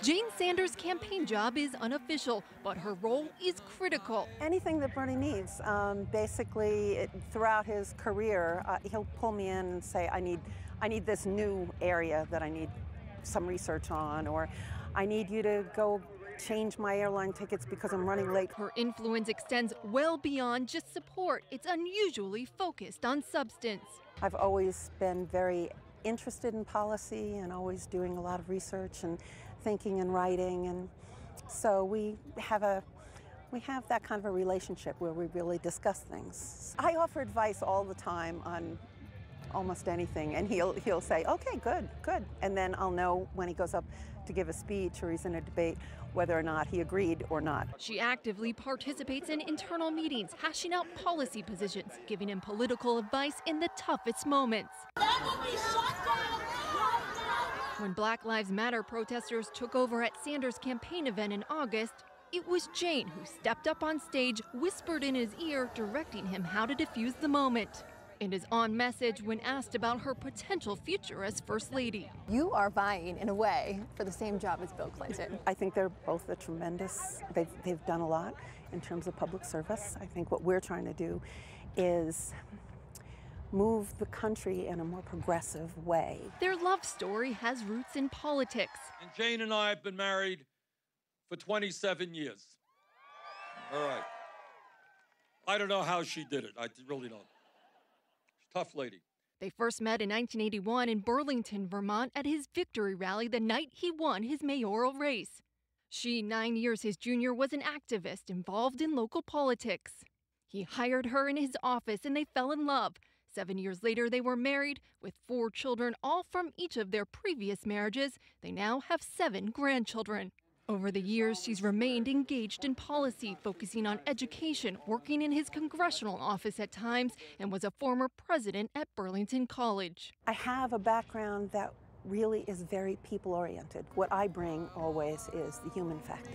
Jane Sanders' campaign job is unofficial, but her role is critical. Anything that Bernie needs, throughout his career, he'll pull me in and say, I need this new area that I need some research on, or I need you to go change my airline tickets because I'm running late. Her influence extends well beyond just support. It's unusually focused on substance. I've always been very interested in policy and always doing a lot of research and thinking and writing, and so we have that kind of a relationship where we really discuss things. I offer advice all the time on almost anything, and he'll say, okay, good, and then I'll know when he goes up to give a speech or he's in a debate whether or not he agreed or not. She actively participates in internal meetings, hashing out policy positions, giving him political advice in the toughest moments. That will be shut down right now. When Black Lives Matter protesters took over at Sanders' campaign event in August, it was Jane who stepped up on stage, whispered in his ear, directing him how to defuse the moment. And is on message when asked about her potential future as First Lady. You are vying, in a way, for the same job as Bill Clinton. I think they're both they've done a lot in terms of public service. I think what we're trying to do is move the country in a more progressive way. Their love story has roots in politics. And Jane and I have been married for 27 years. All right. I don't know how she did it. I really don't. Tough lady. They first met in 1981 in Burlington, Vermont at his victory rally the night he won his mayoral race. She, 9 years his junior, was an activist involved in local politics. He hired her in his office and they fell in love. 7 years later, they were married with 4 children, all from each of their previous marriages. They now have 7 grandchildren. Over the years, she's remained engaged in policy, focusing on education, working in his congressional office at times, and was a former president at Burlington College. I have a background that really is very people-oriented. What I bring always is the human factor.